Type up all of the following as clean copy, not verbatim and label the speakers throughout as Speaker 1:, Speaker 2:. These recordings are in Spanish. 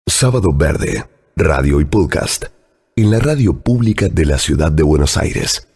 Speaker 1: Sábado Verde, radio y podcast, en la radio pública de la Ciudad de Buenos Aires.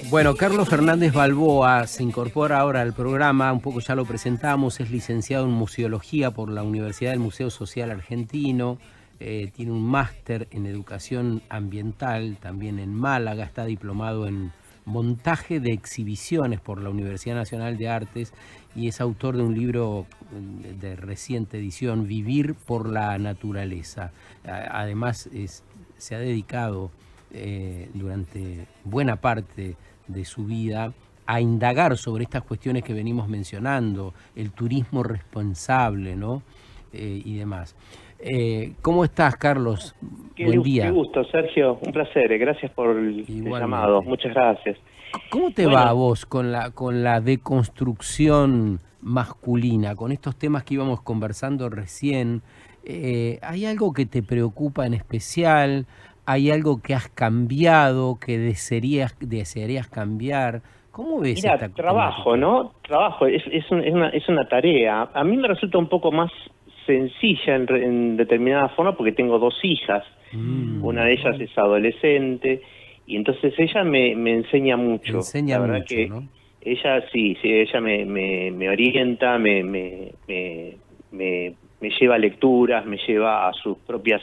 Speaker 2: Bueno, Carlos Fernández Balboa se incorpora ahora al programa, un poco ya lo presentamos, es licenciado en Museología por la Universidad del Museo Social Argentino, tiene un máster en Educación Ambiental, también en Málaga, está diplomado en Montaje de Exhibiciones por la Universidad Nacional de Artes y es autor de un libro de reciente edición, Vivir por la Naturaleza. Además, se ha dedicado durante buena parte de su vida a indagar sobre estas cuestiones que venimos mencionando, el turismo responsable, ¿no? Y demás. ¿Cómo estás, Carlos? Buen día.
Speaker 3: Qué gusto, Sergio. Un placer. Gracias por el llamado. Muchas gracias.
Speaker 2: ¿Cómo te va a vos con la deconstrucción masculina, con estos temas que íbamos conversando recién? ¿Hay algo que te preocupa en especial? ¿Hay algo que has cambiado, que desearías cambiar? ¿Cómo ves esta temática?
Speaker 3: Trabajo, ¿no? Trabajo, es una tarea. A mí me resulta un poco más sencilla en determinada forma porque tengo dos hijas. Una de ellas es adolescente y entonces ella me enseña mucho.
Speaker 2: La verdad mucho, que ¿no?
Speaker 3: Ella ella me orienta, me lleva a lecturas, me lleva a sus propias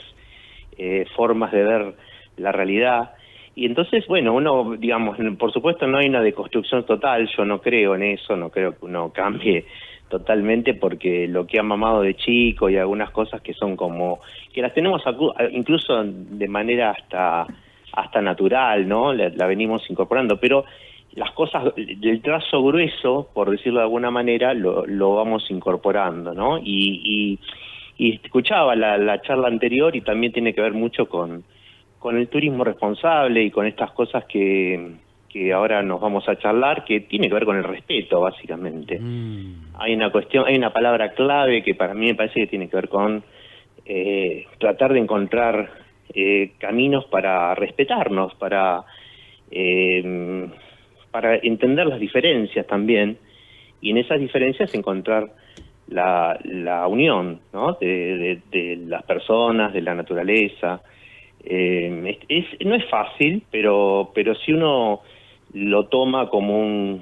Speaker 3: formas de ver la realidad. Y entonces, bueno, uno, digamos, por supuesto no hay una deconstrucción total, yo no creo en eso, no creo que uno cambie totalmente porque lo que ha mamado de chico y algunas cosas que son como, que las tenemos incluso de manera hasta natural, ¿no? La venimos incorporando, pero las cosas del trazo grueso, por decirlo de alguna manera, lo vamos incorporando, ¿no? Y escuchaba la charla anterior y también tiene que ver mucho con el turismo responsable y con estas cosas que ahora nos vamos a charlar, que tiene que ver con el respeto, básicamente. Hay una palabra clave que para mí me parece que tiene que ver con tratar de encontrar caminos para respetarnos, para entender las diferencias también, y en esas diferencias encontrar la unión, ¿no? de las personas, de la naturaleza. No es fácil, pero si uno lo toma como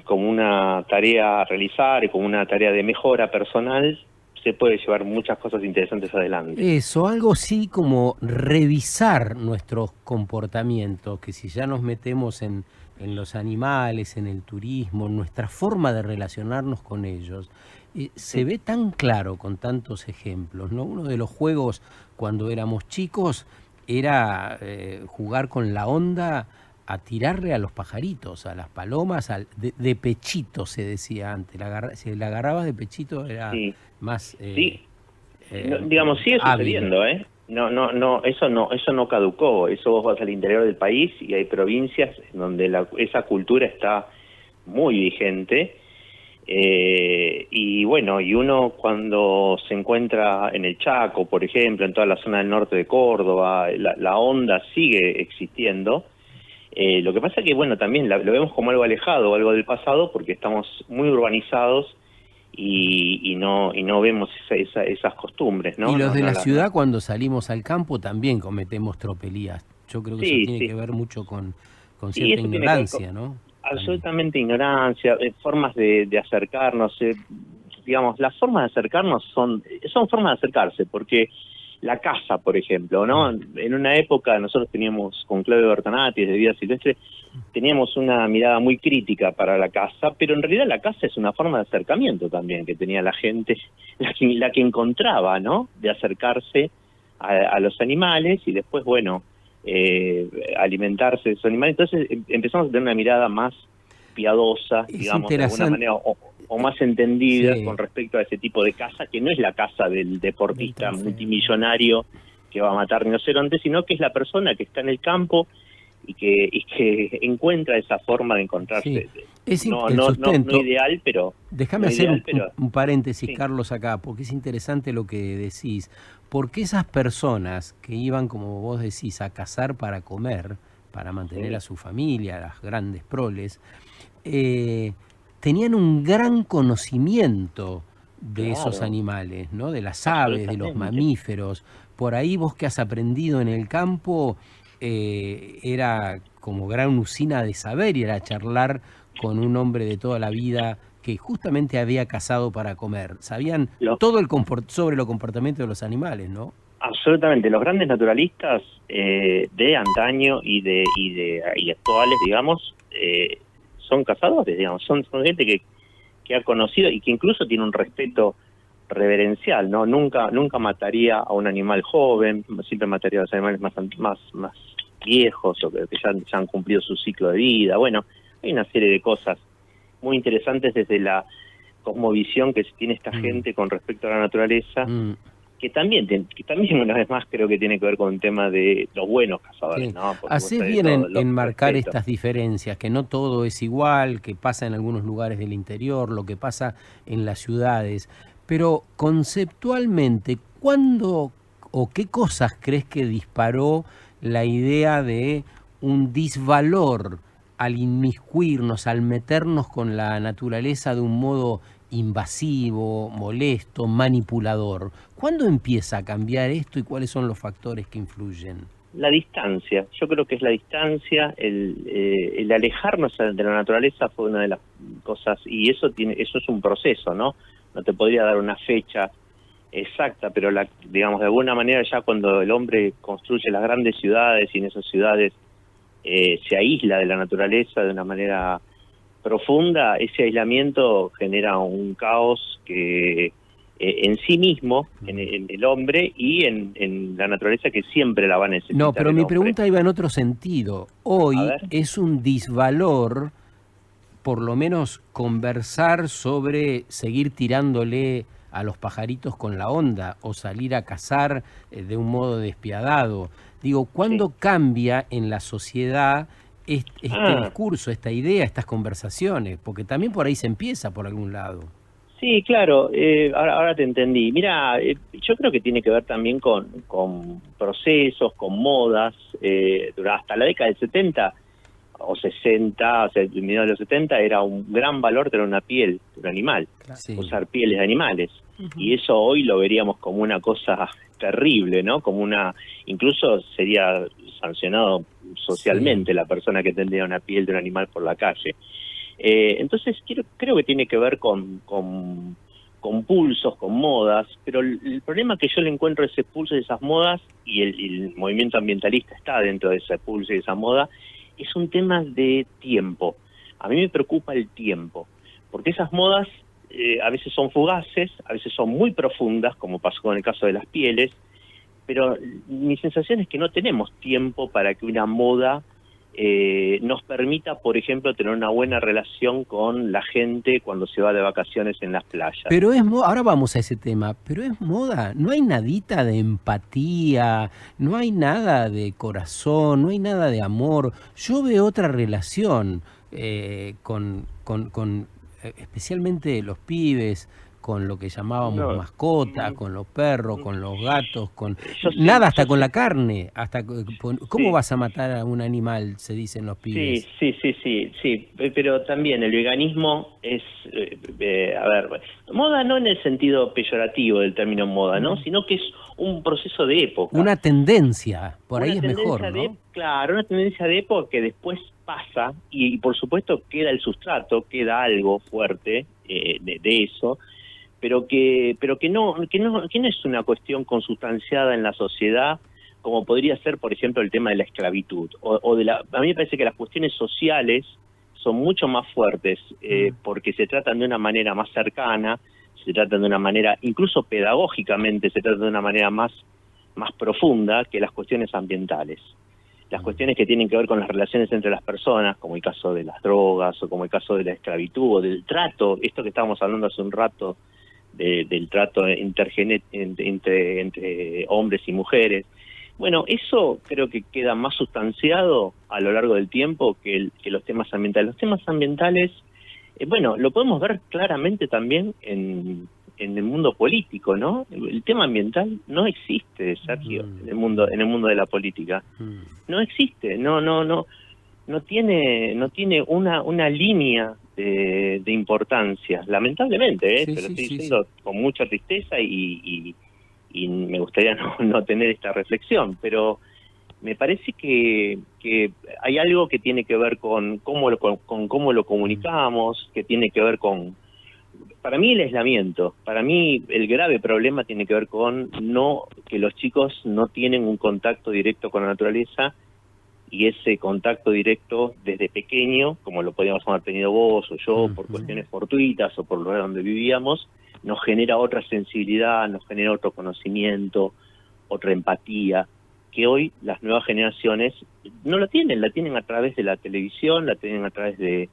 Speaker 3: una tarea a realizar y como una tarea de mejora personal, se puede llevar muchas cosas interesantes adelante.
Speaker 2: Eso, algo así como revisar nuestros comportamientos, que si ya nos metemos en los animales, en el turismo, nuestra forma de relacionarnos con ellos, se ve tan claro con tantos ejemplos, ¿no? Uno de los juegos cuando éramos chicos era jugar con la onda a tirarle a los pajaritos, a las palomas, de pechito se decía antes. Si la agarrabas de pechito era más
Speaker 3: digamos, sigue sucediendo, ¿eh? No, eso no caducó. Eso vos vas al interior del país y hay provincias donde esa cultura está muy vigente. Y bueno, y uno cuando se encuentra en el Chaco, por ejemplo, en toda la zona del norte de Córdoba, la onda sigue existiendo. Lo que pasa es que, bueno, también lo vemos como algo alejado, algo del pasado, porque estamos muy urbanizados y no vemos esas costumbres, ¿no?
Speaker 2: Y los de la ciudad, cuando salimos al campo, también cometemos tropelías. Yo creo que eso tiene que ver mucho con cierta ignorancia, ¿no?
Speaker 3: Absolutamente ignorancia, formas de acercarnos, digamos, las formas de acercarnos son formas de acercarse, porque la caza, por ejemplo, ¿no? En una época nosotros teníamos, con Claudio Bertonati, de Vida Silvestre, teníamos una mirada muy crítica para la caza, pero en realidad la caza es una forma de acercamiento también que tenía la gente, la que encontraba, ¿no? De acercarse a los animales y después, bueno, alimentarse de esos animales. Entonces empezamos a tener una mirada más piadosa, digamos, de alguna manera, o más entendida con respecto a ese tipo de caza, que no es la caza del deportista multimillonario que va a matar rinocerontes, sino que es la persona que está en el campo y que encuentra esa forma de encontrarse.
Speaker 2: Sí. Es
Speaker 3: No ideal, pero...
Speaker 2: Déjame hacer un paréntesis, sí, Carlos, acá, porque es interesante lo que decís. Porque esas personas que iban, como vos decís, a cazar para comer, para mantener
Speaker 3: Sí.
Speaker 2: a su familia, a las grandes proles, tenían un gran conocimiento de esos
Speaker 3: Claro,
Speaker 2: animales, ¿no? De las aves, de los
Speaker 3: absolutamente.
Speaker 2: mamíferos. Por ahí vos que has aprendido en el campo, era como gran usina de saber y era charlar con un hombre de toda la vida que justamente había cazado para comer. Sabían
Speaker 3: Lo-
Speaker 2: todo sobre los comportamientos de los animales, ¿no?
Speaker 3: Absolutamente, los grandes naturalistas de antaño y actuales, digamos, son cazadores, digamos, son gente que ha conocido y que incluso tiene un respeto reverencial, ¿no? Nunca mataría a un animal joven, siempre mataría a los animales más viejos o que ya han cumplido su ciclo de vida. Bueno, hay una serie de cosas muy interesantes desde la cosmovisión que tiene esta gente con respecto a la naturaleza.
Speaker 2: Mm.
Speaker 3: Que también una vez más creo que tiene que ver con el tema de los buenos cazadores,
Speaker 2: Sí,
Speaker 3: ¿no? Por supuesto,
Speaker 2: hacés
Speaker 3: de
Speaker 2: bien
Speaker 3: todo,
Speaker 2: en marcar
Speaker 3: respeto.
Speaker 2: estas diferencias, que no todo es igual, que pasa en algunos lugares del interior, lo que pasa en las ciudades, pero conceptualmente, ¿cuándo o qué cosas crees que disparó la idea de un disvalor al inmiscuirnos, al meternos con la naturaleza de un modo invasivo, molesto, manipulador? ¿Cuándo empieza a cambiar esto y cuáles son los factores que influyen?
Speaker 3: La distancia, yo creo que es la distancia, el alejarnos de la naturaleza fue una de las cosas, y eso es un proceso, ¿no? No te podría dar una fecha exacta, pero digamos, de alguna manera ya cuando el hombre construye las grandes ciudades y en esas ciudades se aísla de la naturaleza de una manera profunda, ese aislamiento genera un caos que en sí mismo, en el hombre y en la naturaleza, que siempre la va a
Speaker 2: No,
Speaker 3: necesitar
Speaker 2: pero
Speaker 3: el
Speaker 2: mi
Speaker 3: hombre.
Speaker 2: pregunta iba en otro sentido.
Speaker 3: A
Speaker 2: Hoy
Speaker 3: ver,
Speaker 2: es un disvalor, por lo menos conversar sobre seguir tirándole a los pajaritos con la onda o salir a cazar de un modo despiadado. Digo,
Speaker 3: sí.
Speaker 2: ¿cuándo cambia en la sociedad este
Speaker 3: Ah,
Speaker 2: discurso, esta idea, estas conversaciones? Porque también por ahí se empieza por algún lado.
Speaker 3: sí, claro, ahora te entendí. Mira, yo creo que tiene que ver también con procesos, con modas. Hasta la década del 70 o 60, o sea, en medio de los 70 era un gran valor tener una piel de un animal,
Speaker 2: Sí.
Speaker 3: usar pieles de animales. Y eso hoy lo veríamos como una cosa terrible, ¿no? Incluso sería sancionado
Speaker 2: Sí.
Speaker 3: socialmente la persona que tendría una piel de un animal por la calle. Entonces creo que tiene que ver con pulsos, con modas, pero el problema que yo le encuentro a ese pulso y esas modas, y el movimiento ambientalista está dentro de ese pulso y esa moda, es un tema de tiempo. A mí me preocupa el tiempo, porque esas modas a veces son fugaces, a veces son muy profundas, como pasó con el caso de las pieles, pero mi sensación es que no tenemos tiempo para que una moda nos permita, por ejemplo, tener una buena relación con la gente cuando se va de vacaciones en las playas.
Speaker 2: Pero es moda, ahora vamos a ese tema, pero es moda, no hay nadita de empatía, no hay nada de corazón, no hay nada de amor. Yo veo otra relación especialmente los pibes, con lo que llamábamos
Speaker 3: No,
Speaker 2: mascotas, con los perros, con los gatos, con nada, hasta
Speaker 3: yo
Speaker 2: con
Speaker 3: sé.
Speaker 2: la carne, ¿cómo
Speaker 3: Sí,
Speaker 2: vas a matar a un animal? Se dicen los
Speaker 3: sí,
Speaker 2: pibes.
Speaker 3: sí, pero también el veganismo es, a ver, moda no en el sentido peyorativo del término moda, ¿no? Sino que es un proceso de época,
Speaker 2: Una tendencia, por ahí
Speaker 3: una
Speaker 2: es mejor,
Speaker 3: tendencia
Speaker 2: ¿no?
Speaker 3: claro, una tendencia de época que después pasa y por supuesto queda el sustrato, queda algo fuerte de eso, pero que no es una cuestión consustanciada en la sociedad, como podría ser, por ejemplo, el tema de la esclavitud. A mí me parece que las cuestiones sociales son mucho más fuertes porque se tratan de una manera más cercana, se tratan de una manera, incluso pedagógicamente, se tratan de una manera más profunda que las cuestiones ambientales. Las cuestiones que tienen que ver con las relaciones entre las personas, como el caso de las drogas o como el caso de la esclavitud o del trato, esto que estábamos hablando hace un rato, del trato entre hombres y mujeres, Bueno, eso creo que queda más sustanciado a lo largo del tiempo que los temas ambientales. Los temas ambientales, bueno, lo podemos ver claramente también en el mundo político, ¿no? El tema ambiental no existe, Sergio, en el mundo de la política. No existe, no tiene una línea de importancia, lamentablemente, te lo estoy diciendo con mucha tristeza y me gustaría no tener esta reflexión, pero me parece que hay algo que tiene que ver con cómo lo comunicamos, que tiene que ver con, para mí, el aislamiento. Para mí el grave problema tiene que ver con que los chicos no tienen un contacto directo con la naturaleza, y ese contacto directo desde pequeño, como lo podíamos haber tenido vos o yo, por cuestiones fortuitas o por el lugar donde vivíamos, nos genera otra sensibilidad, nos genera otro conocimiento, otra empatía, que hoy las nuevas generaciones no la tienen a través de la televisión, la tienen a través de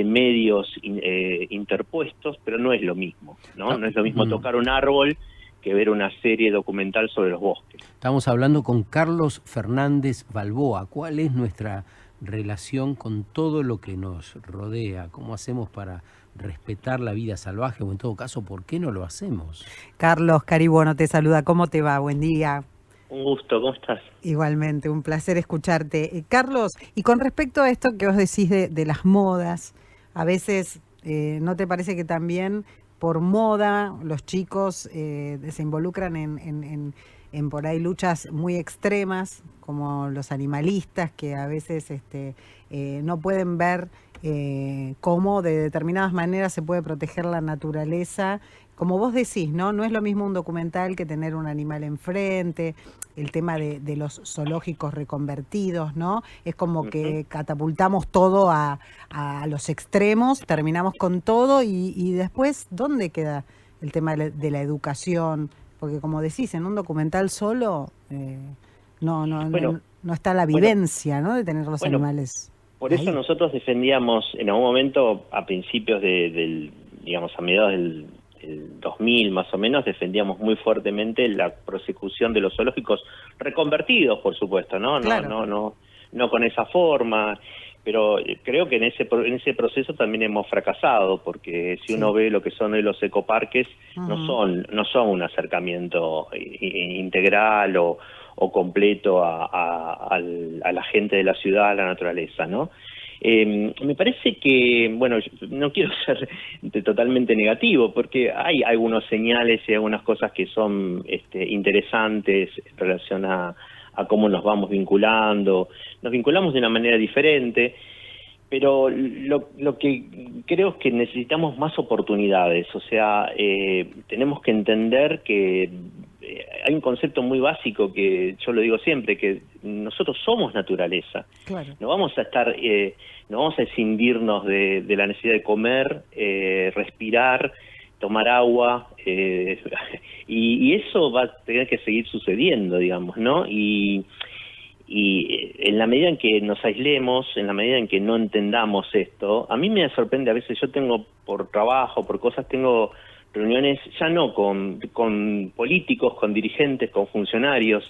Speaker 3: medios interpuestos, pero no es lo mismo, ¿no? No es lo mismo tocar un árbol que ver una serie documental sobre los bosques.
Speaker 2: Estamos hablando con Carlos Fernández Balboa. ¿Cuál es nuestra relación con todo lo que nos rodea? ¿Cómo hacemos para respetar la vida salvaje? O en todo caso, ¿por qué no lo hacemos?
Speaker 4: Carlos Caribono te saluda. ¿Cómo te va? Buen día.
Speaker 3: Un gusto, ¿cómo estás?
Speaker 4: Igualmente, un placer escucharte. Carlos, y con respecto a esto que vos decís de las modas, a veces, ¿no te parece que también por moda los chicos se involucran en por ahí luchas muy extremas, como los animalistas, que a veces no pueden ver cómo de determinadas maneras se puede proteger la naturaleza? Como vos decís, no es lo mismo un documental que tener un animal enfrente, el tema de los zoológicos reconvertidos, ¿no? Es como que catapultamos todo a los extremos, terminamos con todo y después, ¿dónde queda el tema de la educación? Porque como decís, en un documental solo no está la vivencia, ¿no? De tener los animales.
Speaker 3: Por eso nosotros defendíamos en algún momento, a principios a mediados del 2000 más o menos, defendíamos muy fuertemente la prosecución de los zoológicos reconvertidos, por supuesto, ¿no? Claro. No con esa forma, pero creo que en ese proceso también hemos fracasado, porque si uno ve lo que son hoy los ecoparques, no son un acercamiento integral o completo a la gente de la ciudad, a la naturaleza, ¿no? Me parece que, bueno, no quiero ser totalmente negativo, porque hay algunos señales y algunas cosas que son interesantes en relación a cómo nos vamos vinculando. Nos vinculamos de una manera diferente, pero lo que creo es que necesitamos más oportunidades. O sea, tenemos que entender que hay un concepto muy básico que yo lo digo siempre, que nosotros somos naturaleza. Claro. No vamos a escindirnos de la necesidad de comer, respirar, tomar agua, y eso va a tener que seguir sucediendo, digamos, ¿no? Y en la medida en que nos aislemos, en la medida en que no entendamos esto, a mí me sorprende, a veces yo tengo, por trabajo, por cosas, tengo reuniones ya no con políticos, con dirigentes, con funcionarios,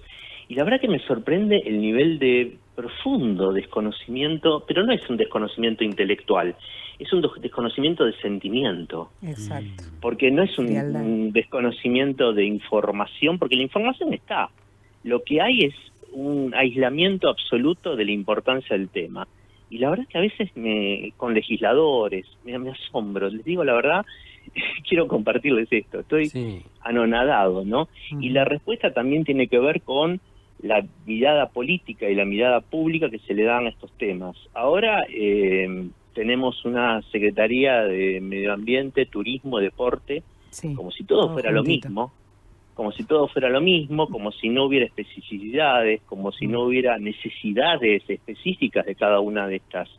Speaker 3: y la verdad que me sorprende el nivel de profundo desconocimiento, pero no es un desconocimiento intelectual, es un desconocimiento de sentimiento.
Speaker 4: Exacto.
Speaker 3: Porque no es un desconocimiento de información, porque la información está. Lo que hay es un aislamiento absoluto de la importancia del tema. Y la verdad que a veces con legisladores me asombro, les digo la verdad, quiero compartirles esto, estoy anonadado, ¿no? Y la respuesta también tiene que ver con la mirada política y la mirada pública que se le dan a estos temas. Ahora tenemos una Secretaría de Medio Ambiente, Turismo, Deporte, como si todo fuera lo mismo, como si no hubiera especificidades, como si no hubiera necesidades específicas de cada una de estas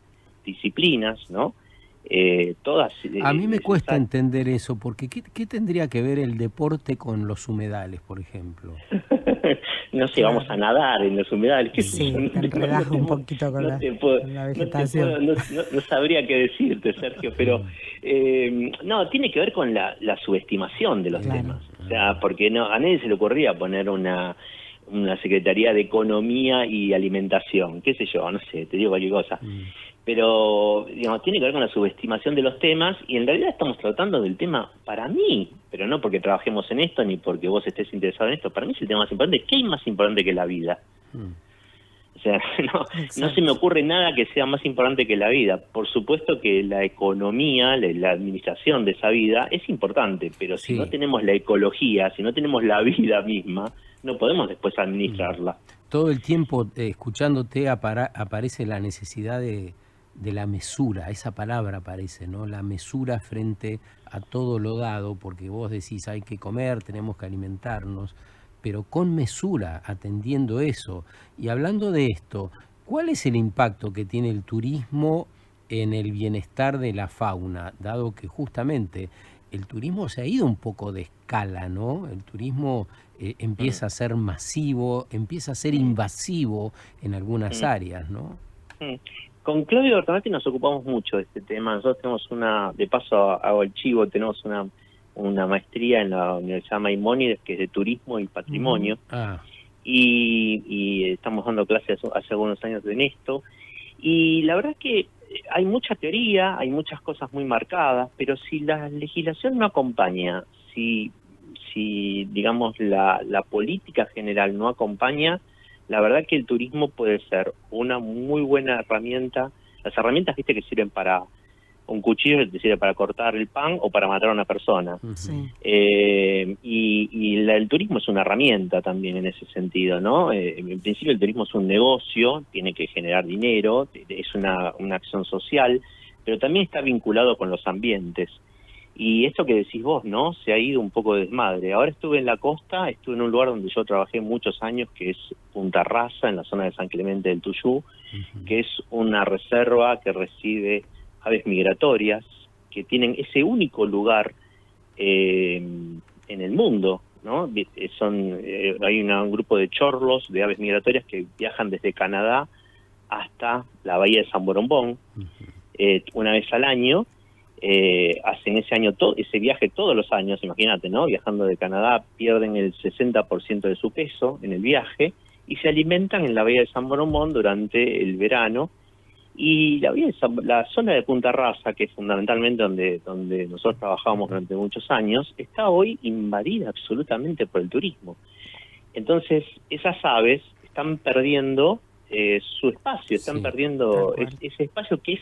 Speaker 3: disciplinas, ¿no? Todas.
Speaker 2: A mí me cuesta entender eso, porque ¿qué tendría que ver el deporte con los humedales, por ejemplo?
Speaker 3: No sé, vamos a nadar en los humedales.
Speaker 4: Sí, te enredás un poquito con la vegetación.
Speaker 3: No sabría qué decirte, Sergio, pero no, tiene que ver con la subestimación de los temas. O sea, porque a nadie se le ocurría poner una Secretaría de Economía y Alimentación, qué sé yo, no sé, te digo cualquier cosa. Pero, digamos, tiene que ver con la subestimación de los temas, y en realidad estamos tratando del tema para mí, pero no porque trabajemos en esto ni porque vos estés interesado en esto. Para mí es el tema más importante. ¿Qué hay más importante que la vida? O sea, no se me ocurre nada que sea más importante que la vida. Por supuesto que la economía, la administración de esa vida es importante, pero si no tenemos la ecología, si no tenemos la vida misma, no podemos después administrarla.
Speaker 2: Todo el tiempo escuchándote aparece la necesidad de la mesura, esa palabra aparece, ¿no? La mesura frente a todo lo dado, porque vos decís hay que comer, tenemos que alimentarnos, pero con mesura, atendiendo eso. Y hablando de esto, ¿cuál es el impacto que tiene el turismo en el bienestar de la fauna, dado que justamente el turismo se ha ido un poco de escala, ¿no? El turismo empieza a ser masivo, empieza a ser invasivo en algunas áreas, ¿no?
Speaker 3: Con Claudio Bertonati nos ocupamos mucho de este tema. Nosotros tenemos de paso hago el chivo, tenemos una maestría en la Universidad Maimónides, que es de turismo y patrimonio, y estamos dando clases hace algunos años en esto, y la verdad es que hay mucha teoría, hay muchas cosas muy marcadas, pero si la legislación no acompaña, si digamos la política general no acompaña, la verdad que el turismo puede ser una muy buena herramienta. Las herramientas, viste, que sirven para un cuchillo, te sirve para cortar el pan o para matar a una persona.
Speaker 4: Sí.
Speaker 3: El turismo es una herramienta también en ese sentido, ¿no? En principio el turismo es un negocio, tiene que generar dinero, es una acción social, pero también está vinculado con los ambientes. Y esto que decís vos, ¿no? Se ha ido un poco de desmadre. Ahora estuve en la costa, estuve en un lugar donde yo trabajé muchos años, que es Punta Rasa, en la zona de San Clemente del Tuyú, que es una reserva que recibe aves migratorias, que tienen ese único lugar en el mundo, ¿no? Hay un grupo de chorlos de aves migratorias que viajan desde Canadá hasta la bahía de San Borombón, una vez al año. Hacen ese viaje todos los años, imagínate, ¿no? Viajando de Canadá, pierden el 60% de su peso en el viaje y se alimentan en la bahía de San Borombón durante el verano. Y la zona de Punta Rasa, que es fundamentalmente donde nosotros trabajamos durante muchos años, está hoy invadida absolutamente por el turismo. Entonces, esas aves están perdiendo su espacio, están perdiendo ese espacio que es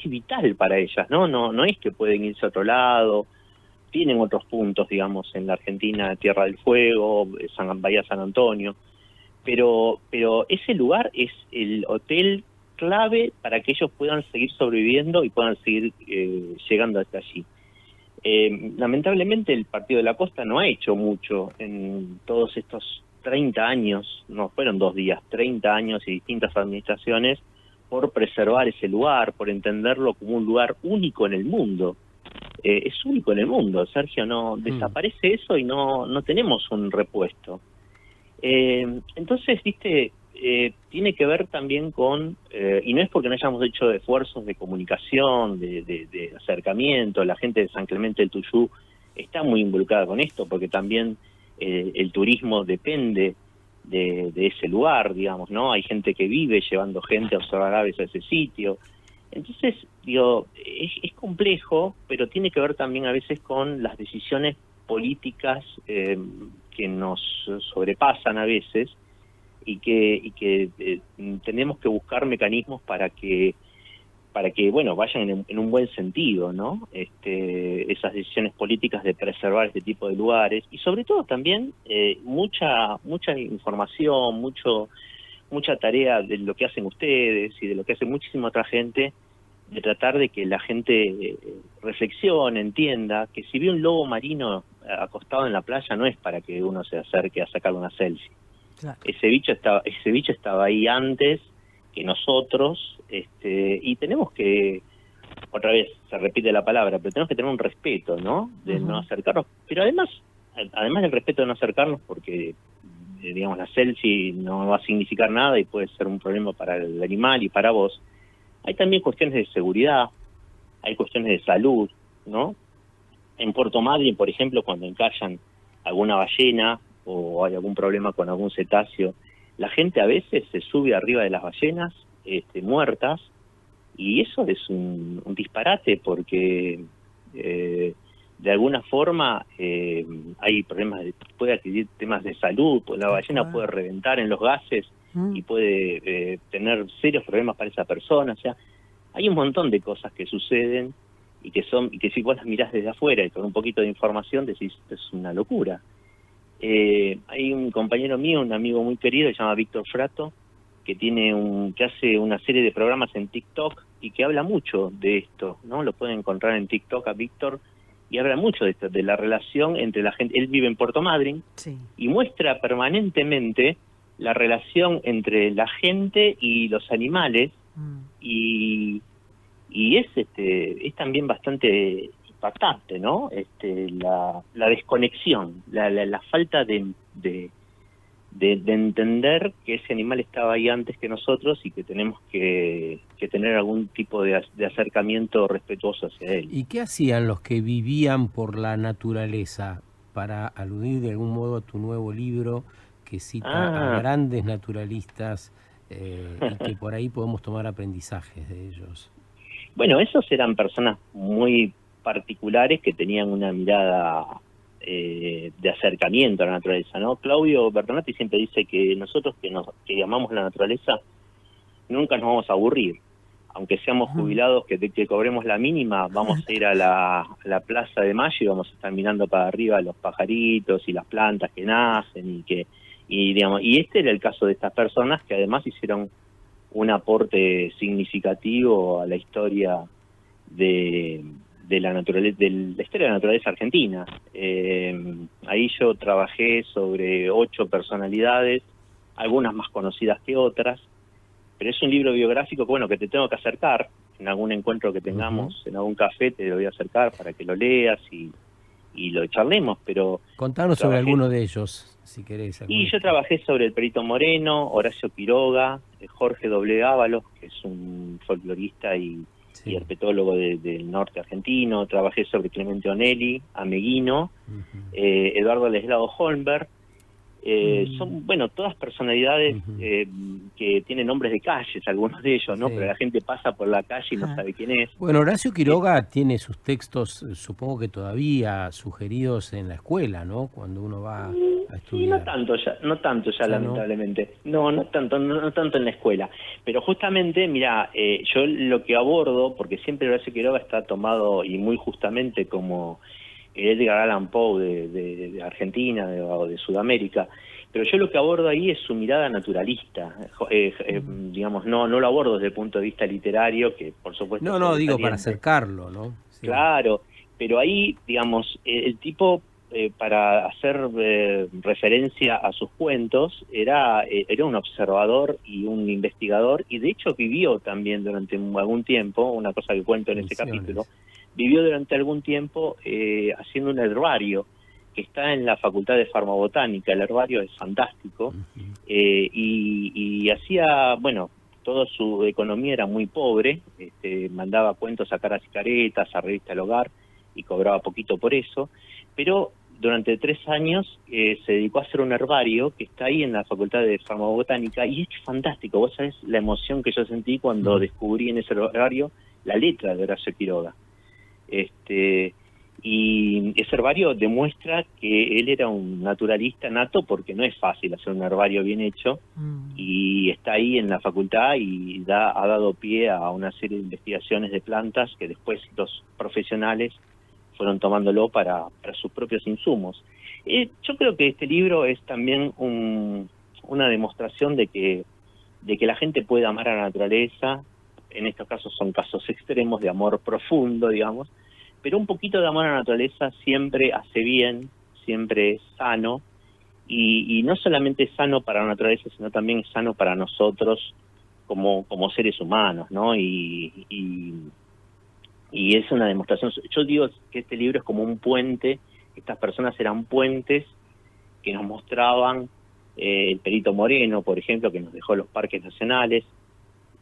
Speaker 3: vital para ellas, ¿no? No es que pueden irse a otro lado. Tienen otros puntos, digamos, en la Argentina, Tierra del Fuego, Bahía San Antonio, pero ese lugar es el hotel clave para que ellos puedan seguir sobreviviendo y puedan seguir llegando hasta allí. Lamentablemente el Partido de la Costa no ha hecho mucho en todos estos 30 años, no fueron 2 días, 30 años y distintas administraciones, por preservar ese lugar, por entenderlo como un lugar único en el mundo. Es único en el mundo, Sergio, no desaparece eso y no tenemos un repuesto. Entonces, viste, tiene que ver también con, y no es porque no hayamos hecho esfuerzos de comunicación, de acercamiento. La gente de San Clemente del Tuyú está muy involucrada con esto, porque también el turismo depende de ese lugar, digamos, ¿no? Hay gente que vive llevando gente a observar aves a ese sitio. Entonces, digo, es complejo, pero tiene que ver también a veces con las decisiones políticas que nos sobrepasan a veces y que tenemos que buscar mecanismos para que bueno, vayan en un buen sentido, ¿no? Esas decisiones políticas de preservar este tipo de lugares y sobre todo también mucha información, mucha tarea de lo que hacen ustedes y de lo que hace muchísima otra gente, de tratar de que la gente reflexione, entienda que si ve un lobo marino acostado en la playa no es para que uno se acerque a sacar una selfie. Claro. Ese bicho estaba ahí antes que nosotros, y tenemos que, otra vez se repite la palabra, pero tenemos que tener un respeto, ¿no? De no acercarnos, pero además del respeto de no acercarnos, porque digamos la selfie no va a significar nada y puede ser un problema para el animal y para vos. Hay también cuestiones de seguridad, hay cuestiones de salud, ¿no? En Puerto Madryn, por ejemplo, cuando encallan alguna ballena, o hay algún problema con algún cetáceo, la gente a veces se sube arriba de las ballenas muertas, y eso es un disparate porque de alguna forma hay problemas, puede adquirir temas de salud, pues la ballena puede reventar en los gases y puede tener serios problemas para esa persona. O sea, hay un montón de cosas que suceden y que si vos las mirás desde afuera y con un poquito de información decís, es una locura. Hay un compañero mío, un amigo muy querido, se llama Víctor Frato, que hace una serie de programas en TikTok y que habla mucho de esto, ¿no? Lo pueden encontrar en TikTok a Víctor, y habla mucho de esto, de la relación entre la gente. Él vive en Puerto Madryn, sí, y muestra permanentemente la relación entre la gente y los animales, y es también bastante impactante, ¿no? La desconexión, la falta de entender que ese animal estaba ahí antes que nosotros y que tenemos que tener algún tipo de acercamiento respetuoso hacia él.
Speaker 2: ¿Y qué hacían los que vivían por la naturaleza, para aludir de algún modo a tu nuevo libro que cita a grandes naturalistas y que por ahí podemos tomar aprendizajes de ellos?
Speaker 3: Bueno, esos eran personas muy particulares que tenían una mirada de acercamiento a la naturaleza, ¿no? Claudio Bertonati siempre dice que nosotros que amamos la naturaleza nunca nos vamos a aburrir, aunque seamos jubilados, que cobremos la mínima, vamos a ir a la Plaza de Mayo y vamos a estar mirando para arriba los pajaritos y las plantas que nacen y este era el caso de estas personas que además hicieron un aporte significativo a la historia de la naturaleza, de la historia de la naturaleza argentina. Ahí yo trabajé sobre 8 personalidades, algunas más conocidas que otras, pero es un libro biográfico que, bueno, que te tengo que acercar en algún encuentro que tengamos, en algún café te lo voy a acercar para que lo leas y lo charlemos, pero...
Speaker 2: Contanos sobre alguno de ellos, si querés.
Speaker 3: Y yo trabajé sobre el Perito Moreno, Horacio Quiroga, Jorge W. Ábalos, que es un folclorista y herpetólogo del norte argentino. Trabajé sobre Clemente Onelli, Ameguino, Eduardo Leslado Holmberg. Son, bueno, todas personalidades que tienen nombres de calles, algunos de ellos, ¿no? Pero la gente pasa por la calle y no sabe quién es.
Speaker 2: Bueno, Horacio Quiroga tiene sus textos, supongo que todavía sugeridos en la escuela, ¿no? Cuando uno va a estudiar.
Speaker 3: Sí, no tanto ya lamentablemente. No tanto en la escuela. Pero justamente, mira, yo lo que abordo, porque siempre Horacio Quiroga está tomado, y muy justamente, como Edgar Allan Poe de Argentina o de Sudamérica, pero yo lo que abordo ahí es su mirada naturalista, digamos, no lo abordo desde el punto de vista literario, que por supuesto...
Speaker 2: No, digo para acercarlo, ¿no? Sí.
Speaker 3: Claro, pero ahí, digamos, el tipo, para hacer referencia a sus cuentos, era un observador y un investigador, y de hecho vivió también durante algún tiempo, una cosa que cuento en ese capítulo, vivió durante algún tiempo haciendo un herbario que está en la Facultad de Farmabotánica. El herbario es fantástico, y hacía, bueno, toda su economía era muy pobre, mandaba cuentos a Caras y Caretas, a Revista El Hogar, y cobraba poquito por eso, pero durante 3 años se dedicó a hacer un herbario que está ahí en la Facultad de Farmabotánica, y es fantástico. Vos sabés la emoción que yo sentí cuando descubrí en ese herbario la letra de Horacio Quiroga. Y ese herbario demuestra que él era un naturalista nato, porque no es fácil hacer un herbario bien hecho, y está ahí en la facultad y ha dado pie a una serie de investigaciones de plantas que después los profesionales fueron tomándolo para sus propios insumos. Yo creo que este libro es también una demostración de que la gente puede amar a la naturaleza. En estos casos son casos extremos de amor profundo, digamos, pero un poquito de amor a la naturaleza siempre hace bien, siempre es sano, y no solamente es sano para la naturaleza, sino también es sano para nosotros como seres humanos, ¿no? Y es una demostración. Yo digo que este libro es como un puente. Estas personas eran puentes que nos mostraban, el Perito Moreno, por ejemplo, que nos dejó los parques nacionales.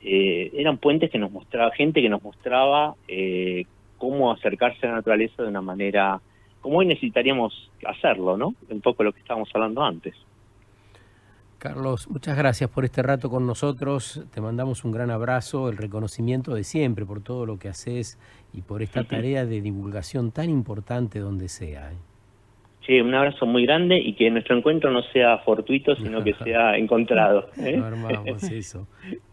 Speaker 3: Eran puentes que nos mostraba, gente que nos mostraba cómo acercarse a la naturaleza de una manera como hoy necesitaríamos hacerlo, ¿no? Un poco lo que estábamos hablando antes.
Speaker 2: Carlos, muchas gracias por este rato con nosotros. Te mandamos un gran abrazo, el reconocimiento de siempre por todo lo que haces y por esta tarea de divulgación tan importante donde sea.
Speaker 3: Sí, un abrazo muy grande y que nuestro encuentro no sea fortuito, sino que sea encontrado.
Speaker 2: No armamos eso.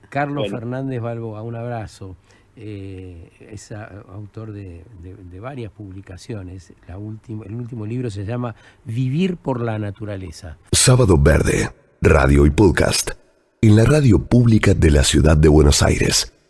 Speaker 2: Carlos
Speaker 3: Bueno.
Speaker 2: Fernández Balboa, un abrazo. Es autor de varias publicaciones. El último libro se llama Vivir por la naturaleza.
Speaker 1: Sábado Verde, radio y podcast. En la radio pública de la ciudad de Buenos Aires.